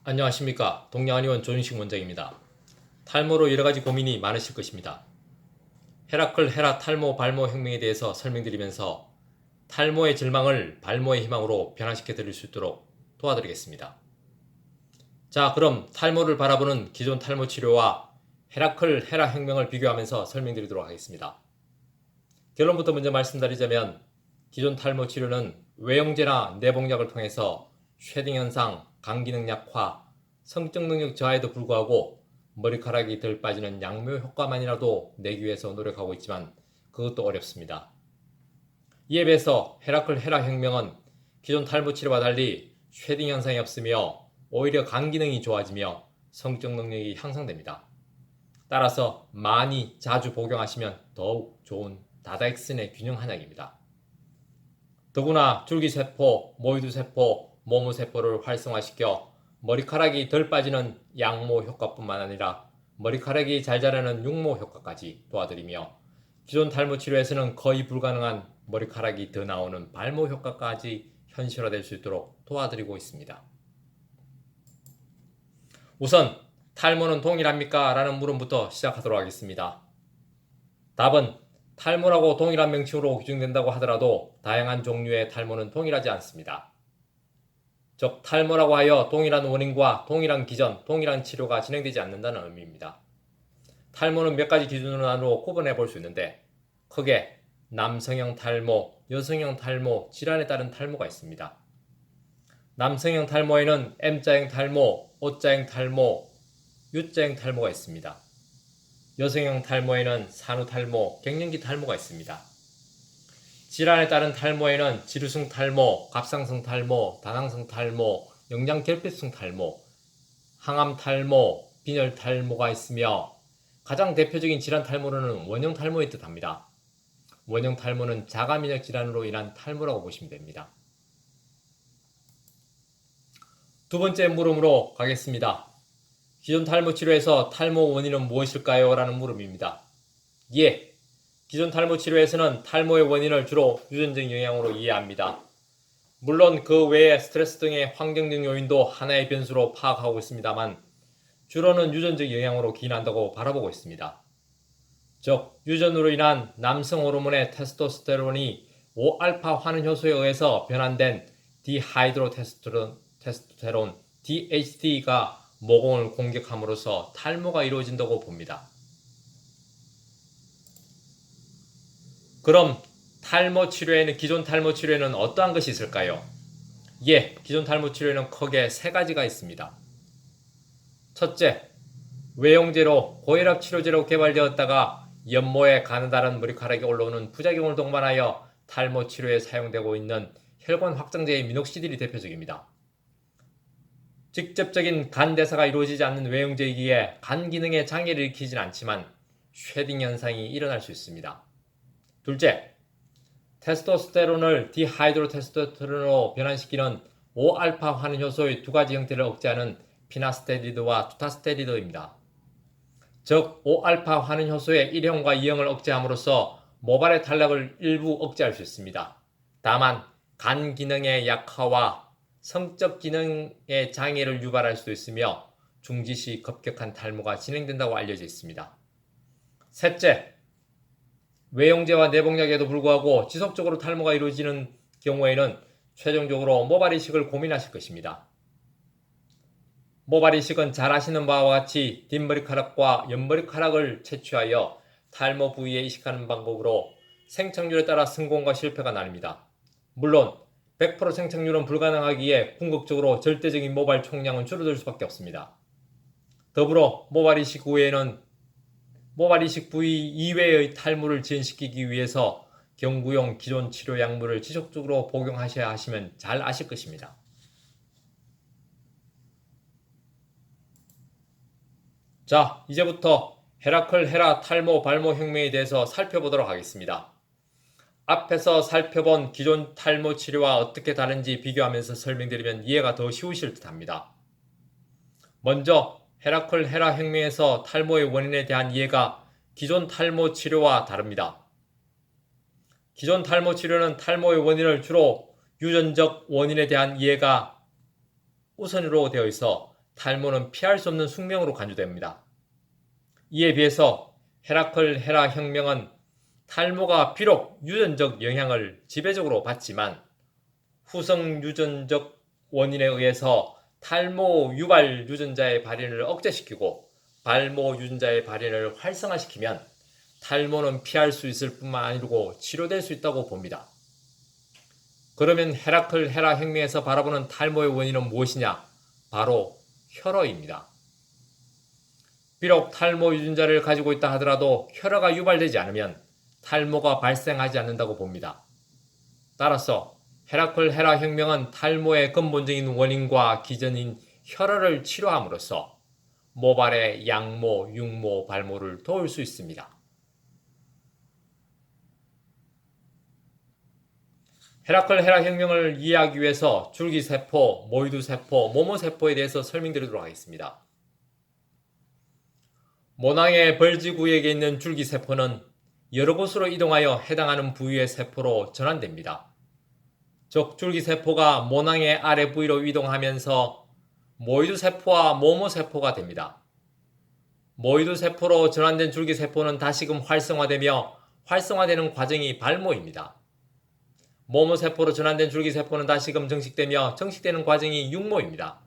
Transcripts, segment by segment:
안녕하십니까. 동양한의원 조윤식 원장입니다. 탈모로 여러가지 고민이 많으실 것입니다. 헤라클 헤라 탈모 발모 혁명에 대해서 설명드리면서 탈모의 절망을 발모의 희망으로 변화시켜 드릴 수 있도록 도와드리겠습니다. 자, 그럼 탈모를 바라보는 기존 탈모 치료와 헤라클 헤라 혁명을 비교하면서 설명드리도록 하겠습니다. 결론부터 먼저 말씀드리자면 기존 탈모 치료는 외용제나 내복약을 통해서 쉐딩 현상, 간기능 약화, 성적 능력 저하에도 불구하고 머리카락이 덜 빠지는 양묘 효과만이라도 내기 위해서 노력하고 있지만 그것도 어렵습니다. 이에 비해서 헤라클 헤라 혁명은 기존 탈모 치료와 달리 쉐딩 현상이 없으며 오히려 간기능이 좋아지며 성적 능력이 향상됩니다. 따라서 많이 자주 복용하시면 더욱 좋은 다다익선의 균형 한약입니다. 더구나 줄기세포, 모유두세포, 모무세포를 활성화시켜 머리카락이 덜 빠지는 양모 효과뿐만 아니라 머리카락이 잘 자라는 육모 효과까지 도와드리며 기존 탈모 치료에서는 거의 불가능한 머리카락이 더 나오는 발모 효과까지 현실화될 수 있도록 도와드리고 있습니다. 우선 탈모는 동일합니까? 라는 물음부터 시작하도록 하겠습니다. 답은 탈모라고 동일한 명칭으로 규정된다고 하더라도 다양한 종류의 탈모는 동일하지 않습니다. 즉 탈모라고 하여 동일한 원인과 동일한 기전, 동일한 치료가 진행되지 않는다는 의미입니다. 탈모는 몇 가지 기준으로 나누어 구분해 볼 수 있는데 크게 남성형 탈모, 여성형 탈모, 질환에 따른 탈모가 있습니다. 남성형 탈모에는 M자형 탈모, O자형 탈모, U자형 탈모가 있습니다. 여성형 탈모에는 산후탈모, 갱년기 탈모가 있습니다. 질환에 따른 탈모에는 지루성 탈모, 갑상선 탈모, 다낭성 탈모, 영양결핍성 탈모, 항암 탈모, 빈혈 탈모가 있으며 가장 대표적인 질환 탈모로는 원형 탈모에 뜻합니다. 원형 탈모는 자가면역 질환으로 인한 탈모라고 보시면 됩니다. 두 번째 물음으로 가겠습니다. 기존 탈모 치료에서 탈모 원인은 무엇일까요? 라는 물음입니다. 예, 기존 탈모 치료에서는 탈모의 원인을 주로 유전적 영향으로 이해합니다. 물론 그 외에 스트레스 등의 환경적 요인도 하나의 변수로 파악하고 있습니다만 주로는 유전적 영향으로 기인한다고 바라보고 있습니다. 즉, 유전으로 인한 남성 호르몬의 테스토스테론이 5알파 환원 효소에 의해서 변환된 디하이드로테스토스테론 DHT가 모공을 공격함으로써 탈모가 이루어진다고 봅니다. 그럼 탈모 치료에는 기존 탈모 치료에는 어떠한 것이 있을까요? 예, 기존 탈모 치료에는 크게 세 가지가 있습니다. 첫째, 외용제로 고혈압 치료제로 개발되었다가 연모에 가느다란 머리카락이 올라오는 부작용을 동반하여 탈모 치료에 사용되고 있는 혈관 확장제의 미녹시딜이 대표적입니다. 직접적인 간 대사가 이루어지지 않는 외용제이기에 간 기능에 장애를 일으키진 않지만 쉐딩 현상이 일어날 수 있습니다. 둘째, 테스토스테론을 디하이드로테스토스테론으로 변환시키는 5알파 환원 효소의 두 가지 형태를 억제하는 피나스테리드와 투타스테리드입니다. 즉 5알파 환원 효소의 1형과 2형을 억제함으로써 모발의 탈락을 일부 억제할 수 있습니다. 다만 간 기능의 약화와 성적 기능의 장애를 유발할 수도 있으며 중지시 급격한 탈모가 진행된다고 알려져 있습니다. 셋째, 외용제와 내복약에도 불구하고 지속적으로 탈모가 이루어지는 경우에는 최종적으로 모발 이식을 고민하실 것입니다. 모발 이식은 잘 아시는 바와 같이 뒷머리카락과 옆머리카락을 채취하여 탈모 부위에 이식하는 방법으로 생착률에 따라 성공과 실패가 나뉩니다. 물론 100% 생착률은 불가능하기에 궁극적으로 절대적인 모발 총량은 줄어들 수밖에 없습니다. 더불어 모발 이식 후에는 모발 이식 부위 이외의 탈모를 지연시키기 위해서 경구용 기존 치료 약물을 지속적으로 복용하셔야 하시면 잘 아실 것입니다. 자, 이제부터 헤라클 헤라 탈모 발모 혁명에 대해서 살펴보도록 하겠습니다. 앞에서 살펴본 기존 탈모 치료와 어떻게 다른지 비교하면서 설명드리면 이해가 더 쉬우실 듯합니다. 먼저 헤라클 헤라 혁명에서 탈모의 원인에 대한 이해가 기존 탈모 치료와 다릅니다. 기존 탈모 치료는 탈모의 원인을 주로 유전적 원인에 대한 이해가 우선으로 되어 있어 탈모는 피할 수 없는 숙명으로 간주됩니다. 이에 비해서 헤라클 헤라 혁명은 탈모가 비록 유전적 영향을 지배적으로 받지만 후성 유전적 원인에 의해서 탈모 유발 유전자의 발현을 억제시키고 발모 유전자의 발현을 활성화시키면 탈모는 피할 수 있을 뿐만 아니고 치료될 수 있다고 봅니다. 그러면 헤라클 헤라 혁명에서 바라보는 탈모의 원인은 무엇이냐? 바로 혈어입니다. 비록 탈모 유전자를 가지고 있다 하더라도 혈어가 유발되지 않으면 탈모가 발생하지 않는다고 봅니다. 따라서 헤라클 헤라 혁명은 탈모의 근본적인 원인과 기전인 혈어를 치료함으로써 모발의 양모, 육모, 발모를 도울 수 있습니다. 헤라클 헤라 혁명을 이해하기 위해서 줄기세포, 모이두세포, 모모세포에 대해서 설명드리도록 하겠습니다. 모낭의 벌지구역에 있는 줄기세포는 여러 곳으로 이동하여 해당하는 부위의 세포로 전환됩니다. 즉 줄기세포가 모낭의 아래 부위로 이동하면서 모이두세포와 모모세포가 됩니다. 모이두세포로 전환된 줄기세포는 다시금 활성화되며 활성화되는 과정이 발모입니다. 모모세포로 전환된 줄기세포는 다시금 정식되며 정식되는 과정이 육모입니다.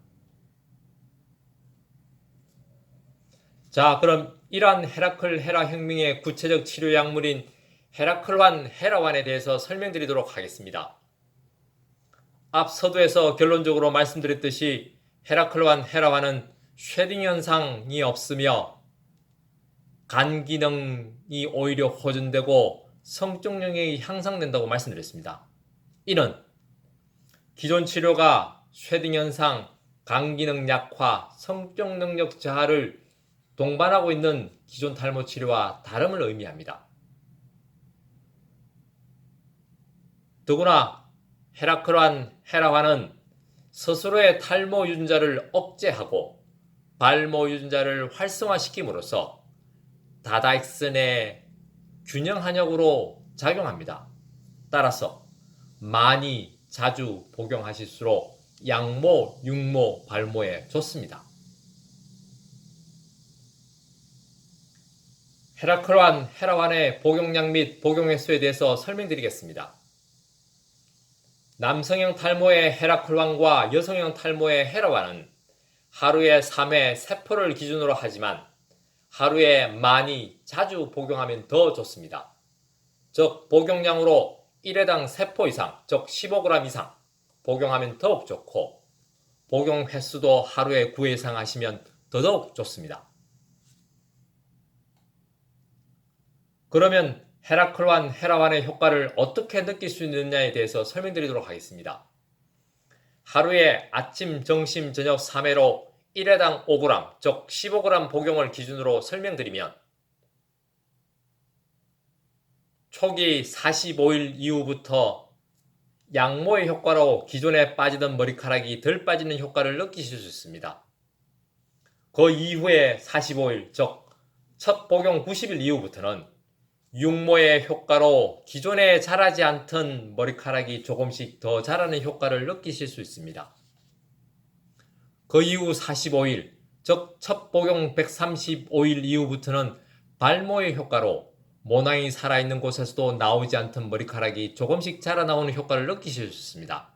자, 그럼 이러한 헤라클 헤라 혁명의 구체적 치료 약물인 헤라클환 헤라환에 대해서 설명드리도록 하겠습니다. 앞 서두에서 결론적으로 말씀드렸듯이 헤라클환 헤라환은 쉐딩 현상이 없으며 간 기능이 오히려 호전되고 성적 능력이 향상된다고 말씀드렸습니다. 이는 기존 치료가 쉐딩 현상, 간 기능 약화, 성적 능력 저하를 동반하고 있는 기존 탈모 치료와 다름을 의미합니다. 더구나 헤라클환 헤라환은 스스로의 탈모 유전자를 억제하고 발모 유전자를 활성화시킴으로써 다다익선의 균형 한약으로 작용합니다. 따라서 많이 자주 복용하실수록 양모, 육모, 발모에 좋습니다. 헤라클환 헤라환의 복용량 및 복용 횟수에 대해서 설명드리겠습니다. 남성형 탈모의 헤라클환과 여성형 탈모의 헤라환은 하루에 3회 세포를 기준으로 하지만 하루에 많이 자주 복용하면 더 좋습니다. 즉 복용량으로 1회당 세포 이상, 즉 15g 이상 복용하면 더욱 좋고 복용 횟수도 하루에 9회 이상 하시면 더더욱 좋습니다. 그러면 헤라클환 헤라환의 효과를 어떻게 느낄 수 있느냐에 대해서 설명드리도록 하겠습니다. 하루에 아침, 점심, 저녁 3회로 1회당 5g, 즉 15g 복용을 기준으로 설명드리면 초기 45일 이후부터 양모의 효과로 기존에 빠지던 머리카락이 덜 빠지는 효과를 느끼실 수 있습니다. 그 이후에 45일, 즉 첫 복용 90일 이후부터는 육모의 효과로 기존에 자라지 않던 머리카락이 조금씩 더 자라는 효과를 느끼실 수 있습니다. 그 이후 45일, 즉 첫 복용 135일 이후부터는 발모의 효과로 모낭이 살아있는 곳에서도 나오지 않던 머리카락이 조금씩 자라나오는 효과를 느끼실 수 있습니다.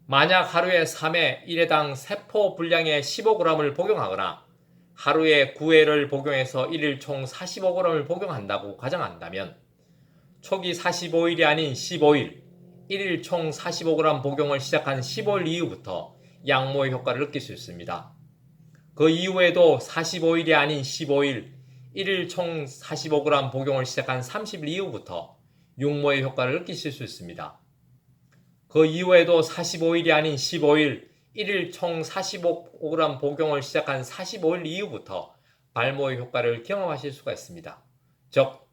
만약 하루에 3회 1회당 세포 분량의 15g을 복용하거나 하루에 9회를 복용해서 1일 총 45g을 복용한다고 가정한다면 초기 45일이 아닌 15일, 1일 총 45g 복용을 시작한 15일 이후부터 양모의 효과를 느낄 수 있습니다. 그 이후에도 45일이 아닌 15일, 1일 총 45g 복용을 시작한 30일 이후부터 육모의 효과를 느끼실 수 있습니다. 그 이후에도 45일이 아닌 15일, 1일 총 45g 복용을 시작한 45일 이후부터 발모의 효과를 경험하실 수가 있습니다. 즉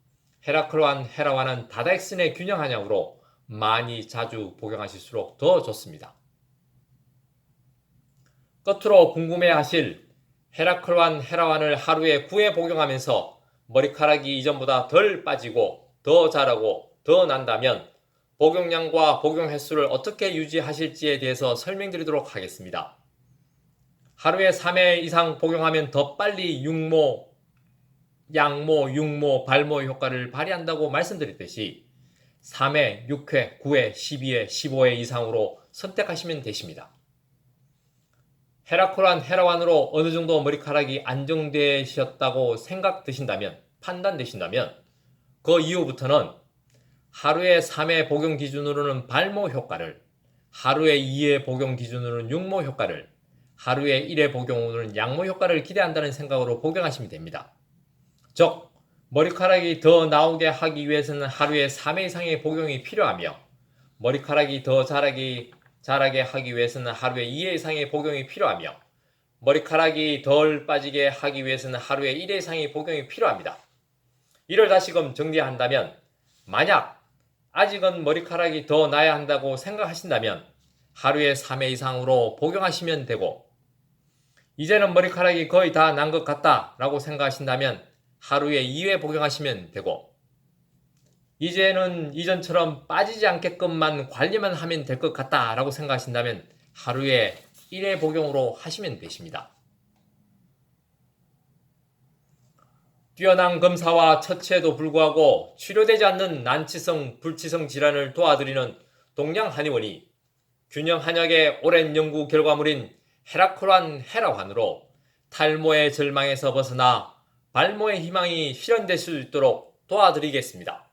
헤라클환 헤라환은 다다익선의 균형 한약으로 많이 자주 복용하실수록 더 좋습니다. 끝으로 궁금해하실 헤라클환 헤라환을 하루에 9회 복용하면서 머리카락이 이전보다 덜 빠지고 더 자라고 더 난다면 복용량과 복용 횟수를 어떻게 유지하실지에 대해서 설명드리도록 하겠습니다. 하루에 3회 이상 복용하면 더 빨리 육모, 양모, 육모, 발모 효과를 발휘한다고 말씀드렸듯이 3회, 6회, 9회, 12회, 15회 이상으로 선택하시면 되십니다. 헤라콜한 헤라완으로 어느 정도 머리카락이 안정되셨다고 생각되신다면, 판단되신다면 그 이후부터는 하루에 3회 복용 기준으로는 발모 효과를, 하루에 2회 복용 기준으로는 육모 효과를, 하루에 1회 복용으로는 양모 효과를 기대한다는 생각으로 복용하시면 됩니다. 즉, 머리카락이 더 나오게 하기 위해서는 하루에 3회 이상의 복용이 필요하며 머리카락이 더 자라게 하기 위해서는 하루에 2회 이상의 복용이 필요하며 머리카락이 덜 빠지게 하기 위해서는 하루에 1회 이상의 복용이 필요합니다. 이를 다시금 정리한다면 만약 아직은 머리카락이 더 나야 한다고 생각하신다면 하루에 3회 이상으로 복용하시면 되고 이제는 머리카락이 거의 다 난 것 같다 라고 생각하신다면 하루에 2회 복용하시면 되고 이제는 이전처럼 빠지지 않게끔만 관리만 하면 될 것 같다 라고 생각하신다면 하루에 1회 복용으로 하시면 되십니다. 뛰어난 검사와 처치에도 불구하고 치료되지 않는 난치성, 불치성 질환을 도와드리는 동양한의원이 균형 한약의 오랜 연구 결과물인 헤라콜한 헤라환으로 탈모의 절망에서 벗어나 발모의 희망이 실현될 수 있도록 도와드리겠습니다.